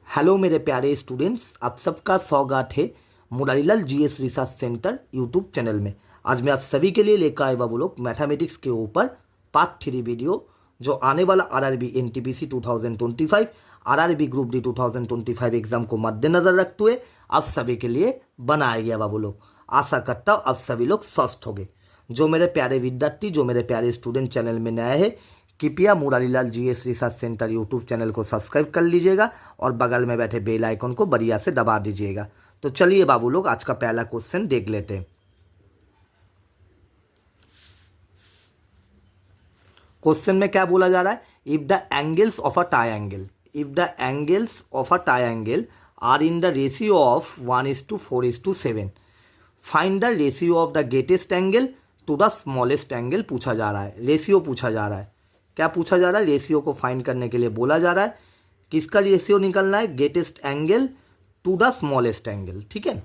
Hello मेरे प्यारे students, आप सबका स्वागत है Murarilal GS research centre YouTube channel में। आज मैं आप सभी के लिए लेकर आया वो लोग मैथमेटिक्स के ऊपर पार्ट 3 वीडियो जो आने वाला RRB NTPC 2025 RRB group D 2025 exam को मद्देनजर रखते हुए आप सभी के लिए बनाया गया वो लोग। आशा करता हूँ आप सभी लोग स्वस्थ होंगे। जो मेरे प्यारे विद्यार्थी, जो मेरे प्यारे स्टूडेंट चैनल में नए हैं, कृपया Murarilal GS research centre YouTube channel को सब्सक्राइब कर लीजिएगा और बगल में बैठे बेल आइकन को बढ़िया से दबा दीजिएगा। तो चलिए बाबू लोग, आज का पहला क्वेश्चन देख लेते हैं। क्वेश्चन में क्या बोला जा रहा है? If the angles of a triangle, if the angles of a triangle are in the ratio of 1:4:7, find the ratio of the greatest angle to the smallest angle पूछा जा रहा है। रेशियो पूछा जा रहा है। क्या पूछा जा रहा है? रेशियो को फाइंड करने के लिए बोला जा रहा है। किसका रेशियो निकलना है? Greatest angle to the smallest angle. ठीक है,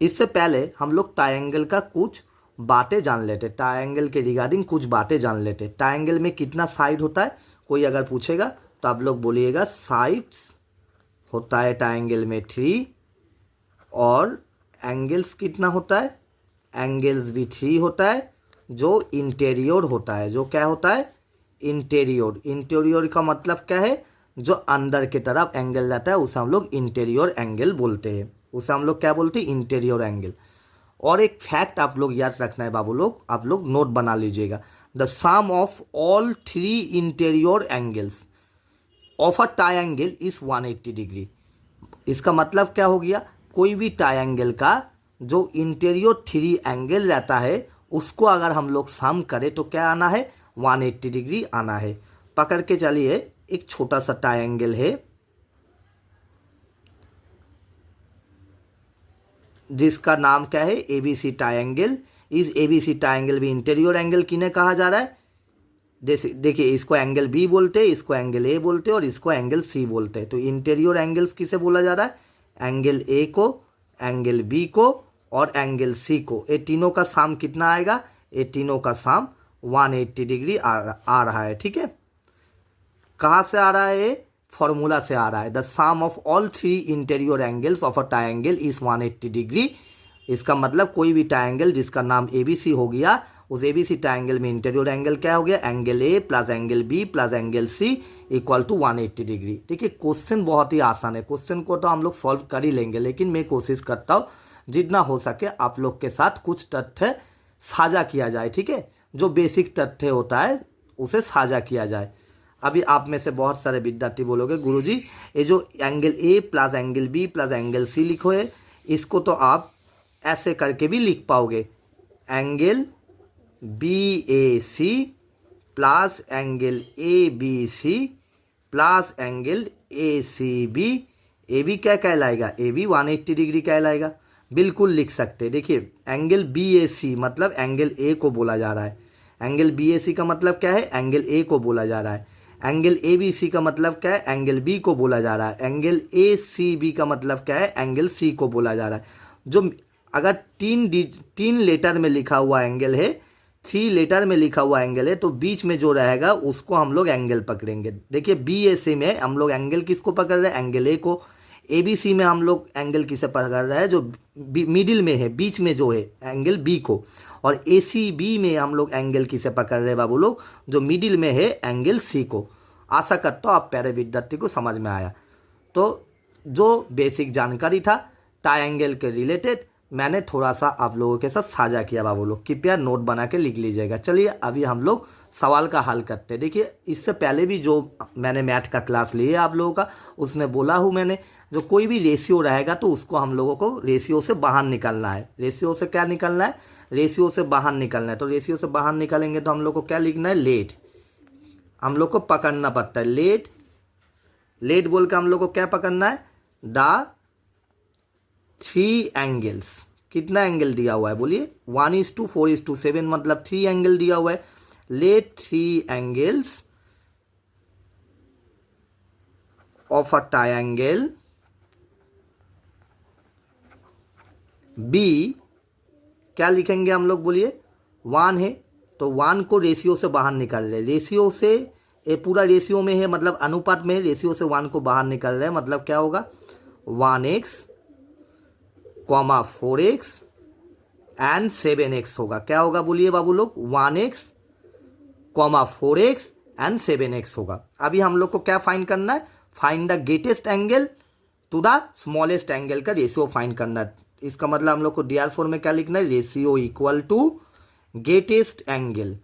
इससे पहले हम लोग ट्रायंगल का कुछ बातें जान लेते। ट्रायंगल के रिगार्डिंग कुछ बातें जान लेते। ट्रायंगल में कितना साइड होता है? कोई अगर पूछेगा तो आप लोग बोलिएगा साइड्स होता है ट्रायंगल में 3, और एंगल्स कितना होता है? एंगल्स भी 3 होता है। जो इंटीरियर होता है, जो क्या होता है? इंटीरियर। इंटीरियर का मतलब क्या है? जो अंदर की तरफ एंगल रहता है उसे हम लोग इंटीरियर एंगल बोलते हैं। उसे हम लोग क्या बोलते हैं? Interior angle. और एक फैक्ट आप लोग याद रखना है बाबू लोग, आप लोग नोट बना लीजिएगा। The sum of all 3 interior angles of a triangle is 180 degree. इसका मतलब क्या हो गया? कोई भी ट्रायंगल का जो इंटीरियर 3 एंगल रहता है उसको अगर हम लोग सम करें तो क्या आना है? 180 डिग्री आना है। पकड़ के चलिए, एक छोटा सा ट्रायंगल है जिसका नाम क्या है? ABC triangle. इस एबीसी ट्रायंगल भी इंटीरियर एंगल किन्हें कहा जा रहा है? जैसे देखिए, इसको एंगल बी बोलते हैं, इसको एंगल ए बोलते हैं और इसको एंगल सी बोलते हैं। तो इंटीरियर एंगल्स किसे बोला जा रहा है? एंगल ए को, एंगल बी को और एंगल सी को। ये तीनों का साम कितना आएगा? ये तीनों का साम 180 डिग्री आ रहा है। ठीक है, कहाँ से आ रहा है? फॉर्मूला से आ रहा है। The sum of all 3 interior angles of a triangle is 180 degree. इसका मतलब कोई भी ट्रायंगल जिसका नाम एबीसी हो गया, उस एबीसी ट्रायंगल में इंटीरियर एंगल क्या हो गया? Angle A plus angle B plus angle C equal to 180 degree. देखिए, क्वेश्चन बहुत ही आसान है। क्वेश्चन को तो हम लोग सॉल्व कर ही लेंगे, लेकिन मैं कोशिश करता हूँ जितना हो सके आप लोग के साथ कुछ तथ्य साझा किया जाए। ठीक है, जो बेसिक तथ्य होता है उसे साझा किया जाए। अभी आप में से बहुत सारे विद्यार्थी बोलोगे गुरुजी ये जो angle A plus angle B plus angle C लिखो है, इसको तो आप ऐसे करके भी लिख पाओगे। Angle B A C plus angle A B C plus angle A C B. A B क्या कहलाएगा? ए बी 180 डिग्री कहलाएगा। बिल्कुल लिख सकते हैं। देखिए, एंगल बी ए सी मतलब एंगल ए को बोला जा रहा है। एंगल बी ए सी का मतलब क्या है? एंगल ए को बोला जा रहा है। एंगल ए बी सी का मतलब क्या है? एंगल बी को बोला जा रहा है। एंगल ए सी बी का मतलब क्या है? एंगल सी को बोला जा रहा है। जो अगर 3 लेटर में लिखा हुआ एंगल है, 3 लेटर में लिखा हुआ एंगल है, तो बीच में जो रहेगा उसको हम लोग एंगल पकड़ेंगे। देखिए, बी ए सी में हम लोग एंगल किसको पकड़ रहे हैं? एंगल ए को। ए बी सी में हम लोग एंगल किसे पकड़ रहे हैं? जो मिडिल में है, बीच में जो है, एंगल बी को। और ए सी बी में हम लोग एंगल किसे पकड़ रहे हैं बाबू लोग? जो मिडिल में है, एंगल सी को। आशा करता हूँ आप प्यारे विद्यार्थी को समझ में आया। तो जो बेसिक जानकारी था ट्रायंगल के रिलेटेड मैंने थोड़ा सा आप लोगों के साथ साझा किया बाबू लोग। कृपया नोट बना के लिख लीजिएगा। चलिए अभी हम लोग सवाल का हल करते हैं। देखिए, इससे पहले भी जो मैंने मैथ का क्लास लिया आप लोगों का, उसमें बोला हूँ मैंने, जो कोई भी रेशियो रहेगा तो उसको हम लोगों को रेशियो से बाहर निकलना है। रेशियो से क्या निकलना है? रेशियो से बाहर निकलना है। तो रेशियो से बाहर निकलेंगे तो हम लोग को क्या लिखना है? लेट। हम लोग को पकड़ना पड़ता है लेट। लेट बोल के हम लोग को क्या पकड़ना है? The 3 angles. कितना एंगल दिया हुआ है? बोलिए, 1:4:7 मतलब 3 एंगल दिया हुआ है। Let 3 angles of a triangle be. क्या लिखेंगे हम लोग? बोलिए, 1 है तो 1 को रेशियो से बाहर निकाल ले। रेशियो से ये पूरा रेशियो में है, मतलब अनुपात में है, रेशियो से 1 को बाहर निकल रहे हैं, मतलब क्या होगा 1x, 4x एंड 7x होगा। क्या होगा बोलिए बाबू लोग, 1x, 4x एंड 7x होगा। अभी हम लोग को क्या फाइंड करना है, find the greatest angle to the smallest angle का रेशियो फाइंड करना है। इसका मतलब हम लोग को DR4 में क्या लिखना है, ratio equal to greatest angle.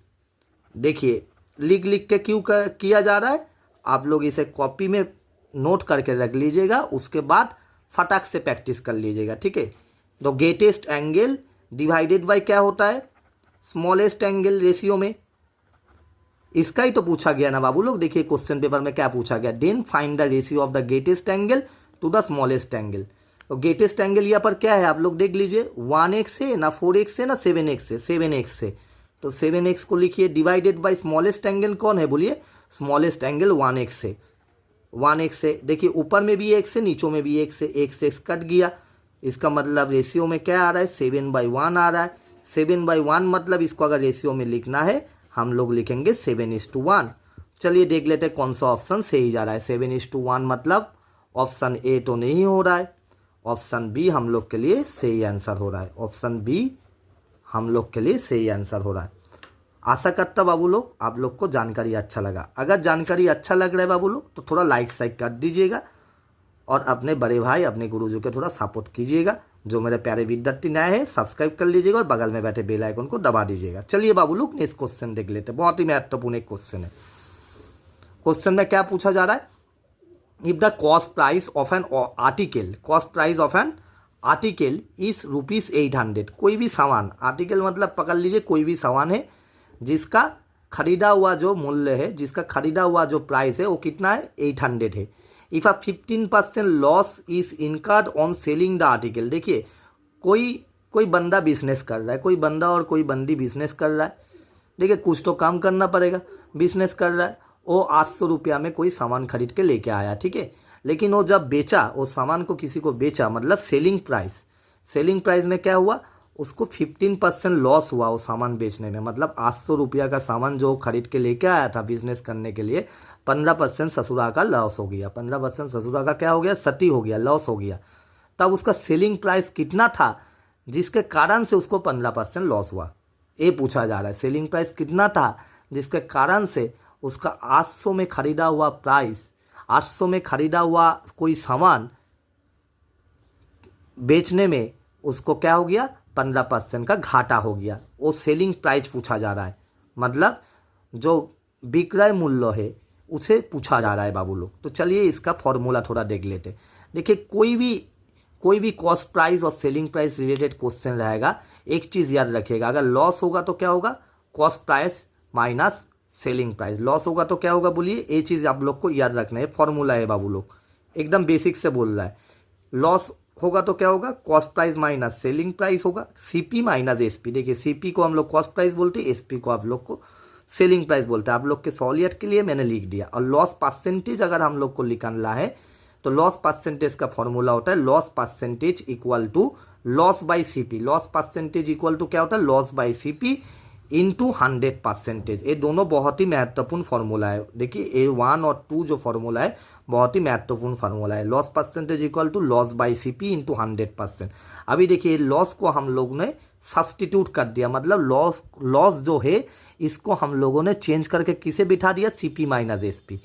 देखिए लिख लिख के क्यों किया जा रहा है, आप लोग इसे कॉपी में नोट करके रख लीजिएगा, उसके बाद फटाक से प्रैक्टिस कर लीजिएगा, ठीक है। तो ग्रेटेस्ट एंगल डिवाइडेड बाय क्या होता है, स्मॉलेस्ट एंगल रेशियो में। इसका ही तो पूछा गया ना बाबू लोग। देखिए क्वेश्चन पेपर में क्या पूछा गया, then find the ratio of the greatest angle to the smallest angle. तो ग्रेटेस्ट एंगल यहाँ पर क्या है आप लोग देख लीजिए, 1x से ना 4x से ना 7x से, 7x से। तो 7x को लिखिए डिवाइडेड बाय स्मॉलेस्ट एंगल कौन है बोलिए, स्मॉलेस्ट एंगल 1x से, 1x से। देखिए ऊपर में भी x है, नीचों में भी x है, x कट गया। इसका मतलब रेशियो में क्या आ रहा है, 7/1 आ रहा है। 7/1 मतलब इसको अगर रेशियो में लिखना है हम लोग लिखेंगे 7:1। चलिए देख लेते हैं कौन सा ऑप्शन सही जा रहा है। 7:1 मतलब ऑप्शन ए तो नहीं हो रहा है, ऑप्शन बी हम लोग के लिए सही आंसर हो रहा है, ऑप्शन बी हम लोग के लिए सही आंसर हो रहा है। आशा करता बाबू लोग आप लोग को जानकारी अच्छा लगा। अगर जानकारी अच्छा लग रहा है बाबू लोग तो थोड़ा लाइक साइक कर दीजिएगा और अपने बड़े भाई अपने गुरुजी को थोड़ा सपोर्ट कीजिएगा। जो मेरे प्यारे विद्यार्थी नए हैं सब्सक्राइब कर लीजिएगा और बगल में बैठे बेल आइकन को दबा दीजिएगा। चलिए बाबू लोग नेक्स्ट क्वेश्चन देख लेते हैं, बहुत ही महत्वपूर्ण एक क्वेश्चन है। क्वेश्चन में क्या पूछा जा रहा है, if the cost price of an article, cost price of an article is ₹800। कोई भी सामान, आर्टिकल मतलब पकड़ लीजिए कोई भी सामान है जिसका खरीदा हुआ जो मूल्य है, जिसका खरीदा हुआ जो प्राइस है वो कितना है, 800 है। If a 15% loss is incurred on selling the article. देखिए कोई बंदा बिजनेस कर रहा है, कोई बंदा और कोई बंदी बिजनेस कर रहा है। देखिए कुछ तो काम करना पड़ेगा, बिजनेस कर रहा है, वो 800 रुपया में कोई सामान खरीद के लेके आया, ठीक है। लेकिन वो जब बेचा, वो सामान को किसी को बेचा, मतलब सेलिंग प्राइस में क्या हुआ, उसको 15% लॉस हुआ वो सामान बेचने में। मतलब 800 रुपया का सामान जो खरीद के लेके आया था बिजनेस करने के लिए, 15% ससुरा का लॉस हो गया, 15% ससुरा का क्या हो गया, क्षति हो गया, लॉस हो गया। तब उसका सेलिंग प्राइस कितना था जिसके कारण से उसको 15% लॉस हुआ, ये पूछा जा रहा है। सेलिंग प्राइस कितना था जिसके कारण से उसका 800 में खरीदा हुआ प्राइस, 800 में खरीदा हुआ कोई सामान बेचने में उसको क्या हो गया, 15% का घाटा हो गया। वो सेलिंग प्राइस पूछा जा रहा है, मतलब जो विक्रय मूल्य है उसे पूछा जा रहा है बाबू लोग। तो चलिए इसका फॉर्मूला थोड़ा देख लेते। देखिए कोई भी कॉस्ट प्राइस और सेलिंग प्राइस रिलेटेड क्वेश्चन रहेगा, एक चीज़ याद रखिएगा, अगर लॉस होगा तो क्या होगा, cost price minus selling price. Loss होगा तो क्या होगा बोलिए, ये चीज़ आप लोग को याद रखना है, फॉर्मूला है बाबू लोग, एकदम बेसिक से बोल रहा है। लॉस होगा तो क्या होगा, cost price minus selling price होगा, CP माइनस SP। देखिए CP को हम लोग कॉस्ट प्राइस बोलते हैं, SP को आप लोग को सेलिंग प्राइस बोलते हैं। आप लोग के सहूलियत के लिए मैंने लिख दिया। और लॉस परसेंटेज अगर हम लोग को निकालना है तो लॉस परसेंटेज का फॉर्मूला होता है loss percentage equal to loss by CP। Loss percentage equal to क्या होता है, लॉस बाई CP इंटू 100%। ये दोनों बहुत ही महत्वपूर्ण फार्मूला है। देखिए A1 और 2 जो फार्मूला है बहुत ही महत्वपूर्ण फार्मूला है। Loss percentage equal to loss by CP into 100%। अभी देखिए लॉस को हम लोग ने सब्सटीट्यूट कर दिया, मतलब लॉस जो है इसको हम लोगों ने चेंज करके किसे बिठा दिया, CP माइनस SP।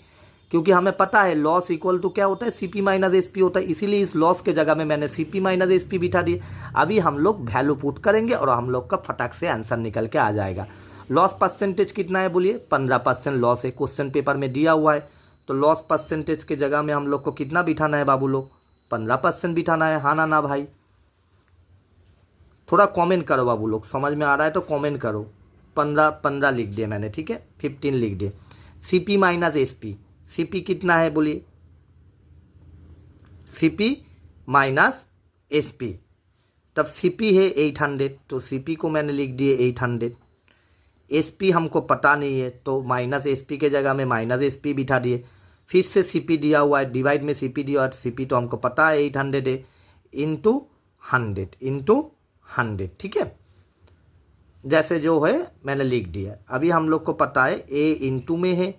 क्योंकि हमें पता है लॉस इक्वल टू क्या होता है, CP माइनस SP होता है, इसीलिए इस लॉस के जगह में मैंने CP माइनस SP बिठा दिया। अभी हम लोग वैल्यू पुट करेंगे और हम लोग का फटाक से आंसर निकल के आ जाएगा। लॉस परसेंटेज कितना है बोलिए, 15% लॉस है, क्वेश्चन पेपर में दिया हुआ है। तो लॉस परसेंटेज के जगह में हम लोग को कितना बिठाना है बाबू लोग, 15% बिठाना है, हाँ ना भाई। थोड़ा कमेंट करो बाबू लोग, समझ में आ रहा है तो कमेंट करो। 15 लिख दिए मैंने, ठीक है, 15 लिख दिए। CP माइनस SP, CP कितना है बोलिए, CP माइनस SP। तब CP है 800, तो CP को मैंने लिख दिए 800। SP हमको पता नहीं है तो माइनस SP के जगह में माइनस SP बिठा दिए। फिर से CP दिया हुआ है, डिवाइड में CP दिया हुआ है, CP तो हमको पता है 800 है, इंटू 100, ठीक है। जैसे जो है मैंने लिख दिया। अभी हम लोग को पता है A इंटू में है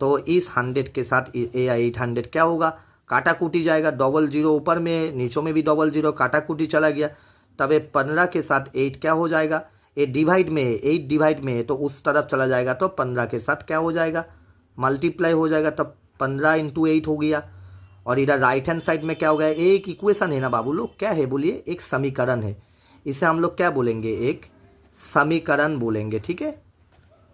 तो इस 100 के साथ ये 800 क्या होगा, काटा कूटी जाएगा, डबल जीरो ऊपर में नीचों में भी डबल जीरो, काटा कूटी चला गया। तब ये 15 के साथ 8 क्या हो जाएगा, ये डिवाइड में है, 8 डिवाइड में है तो उस तरफ चला जाएगा तो 15 के साथ क्या हो जाएगा, मल्टीप्लाई हो जाएगा, तब 15 इंटू 8 हो गया। और इधर राइट हैंड साइड में क्या हो गया, एक इक्वेशन है ना बाबू लोग, क्या है बोलिए, एक समीकरण है। इसे हम लोग क्या बोलेंगे, एक समीकरण बोलेंगे, ठीक है,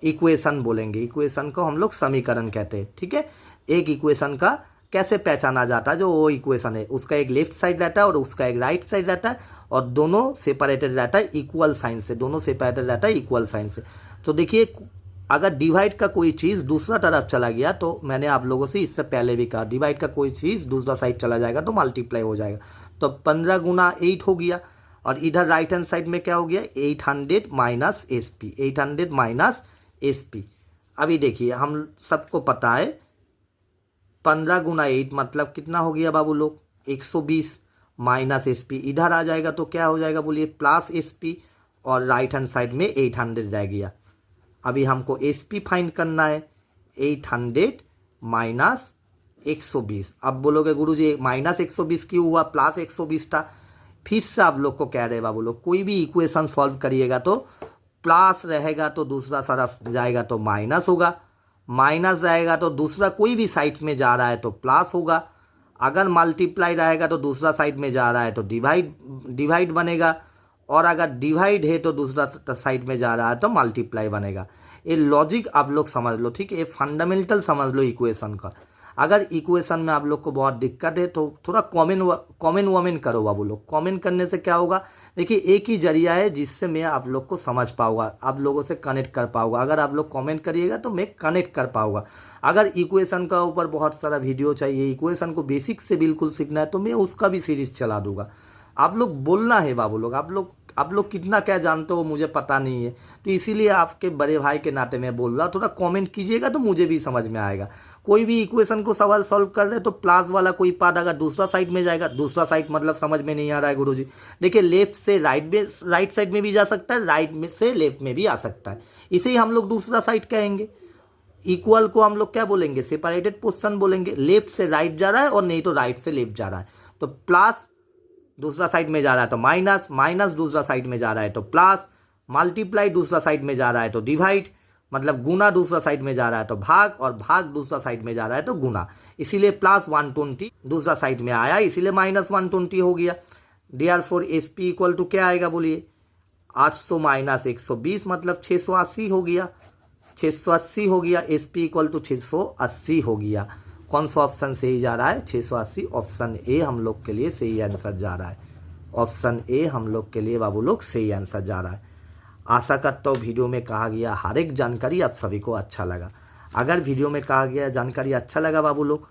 इक्वेशन बोलेंगे, इक्वेशन को हम लोग समीकरण कहते हैं, ठीक है। एक इक्वेशन का कैसे पहचाना जाता है, जो वो इक्वेशन है उसका एक लेफ्ट साइड रहता है और उसका एक राइट साइड रहता है और दोनों सेपरेटेड रहता है इक्वल साइन से, दोनों सेपरेटेड रहता है इक्वल साइन से। तो देखिए अगर डिवाइड का कोई चीज़ दूसरा तरफ चला गया, तो मैंने आप लोगों से इससे पहले भी कहा, डिवाइड का कोई चीज़ दूसरा साइड चला जाएगा तो मल्टीप्लाई हो जाएगा। तो 15 गुना 8 हो गया और इधर राइट हैंड साइड में क्या हो गया, 800 minus S P, 800 minus S P. अभी देखिए हम सबको पता है 15 गुना 8 मतलब कितना हो गया बाबू लोग, 120 माइनस एस पी, इधर आ जाएगा तो क्या हो जाएगा बोलिए, प्लस एस पी, और राइट हैंड साइड में 800 रह गया। अभी हमको एस पी फाइंड करना है, 800 माइनस 120। अब बोलोगे गुरुजी माइनस 120 क्यों हुआ, प्लस 120 था। फिर से आप लोग को कह रहे हैं बाबू लोग, कोई भी इक्वेशन सॉल्व करिएगा तो प्लस रहेगा तो दूसरा तरफ जाएगा तो माइनस होगा, माइनस रहेगा तो दूसरा कोई भी साइड में जा रहा है तो प्लस होगा, अगर मल्टीप्लाई रहेगा तो दूसरा साइड में जा रहा है तो डिवाइड बनेगा, और अगर डिवाइड है तो दूसरा साइड में जा रहा है तो मल्टीप्लाई बनेगा। ये लॉजिक आप लोग समझ लो, ठीक है, ये फंडामेंटल समझ लो इक्वेशन का। अगर इक्वेशन में आप लोग को बहुत दिक्कत है तो थोड़ा कमेंट वमेंट करो बाबू लोग। कमेंट करने से क्या होगा, देखिए एक ही जरिया है जिससे मैं आप लोग को समझ पाऊंगा, आप लोगों से कनेक्ट कर पाऊंगा। अगर आप लोग कमेंट करिएगा तो मैं कनेक्ट कर पाऊंगा। अगर इक्वेशन का ऊपर बहुत सारा वीडियो चाहिए, इक्वेशन को बेसिक से बिल्कुल सीखना है तो मैं उसका भी सीरीज चला दूंगा। आप लोग बोलना है बाबू लोग, आप लोग कितना क्या जानते हो मुझे पता नहीं है, तो इसीलिए आपके बड़े भाई के नाते मैं बोल रहा, थोड़ा कमेंट कीजिएगा तो मुझे भी समझ में आएगा। कोई भी इक्वेशन को सवाल सॉल्व कर रहे तो प्लस वाला कोई पार्ट अगर दूसरा साइड में जाएगा, दूसरा साइड मतलब समझ में नहीं आ रहा है गुरुजी, देखिए लेफ्ट से राइट साइड में भी जा सकता है, राइट में से लेफ्ट में भी आ सकता है, इसे ही हम लोग दूसरा साइड कहेंगे। इक्वल को हम लोग क्या बोलेंगे, सेपरेटेड पोर्शन बोलेंगे। लेफ्ट से राइट जा रहा है और नहीं तो राइट से लेफ्ट जा रहा है तो प्लस, दूसरा साइड में जा रहा है तो माइनस, माइनस दूसरा साइड में जा रहा है तो प्लस, मल्टीप्लाई दूसरा साइड में जा रहा है तो डिवाइड, मतलब गुना दूसरा साइड में जा रहा है तो भाग, और भाग दूसरा साइड में जा रहा है तो गुना। इसीलिए प्लस 120 दूसरा साइड में आया, इसीलिए माइनस 120 हो गया। Therefore S P equal to क्या आएगा बोलिए, 800 माइनस 120 मतलब 680 हो गया, 680 हो गया। एस पी इक्वल टू 680 हो गया। कौन सा ऑप्शन सही जा रहा है, 680, ऑप्शन ए हम लोग के लिए सही आंसर जा रहा है। ऑप्शन ए हम लोग के लिए बाबू लोग सही आंसर जा रहा है। आशा करता हूँ वीडियो में कहा गया हर एक जानकारी आप सभी को अच्छा लगा। अगर वीडियो में कहा गया जानकारी अच्छा लगा बाबू लोग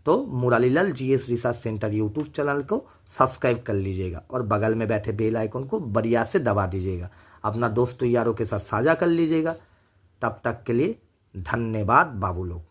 तो Murarilal GS research centre YouTube channel को सब्सक्राइब कर लीजिएगा और बगल में बैठे बेल आइकन को बढ़िया से दबा दीजिएगा। अपना दोस्तों यारों के साथ साझा कर लीजिएगा। तब तक के लिए धन्यवाद बाबू लोग।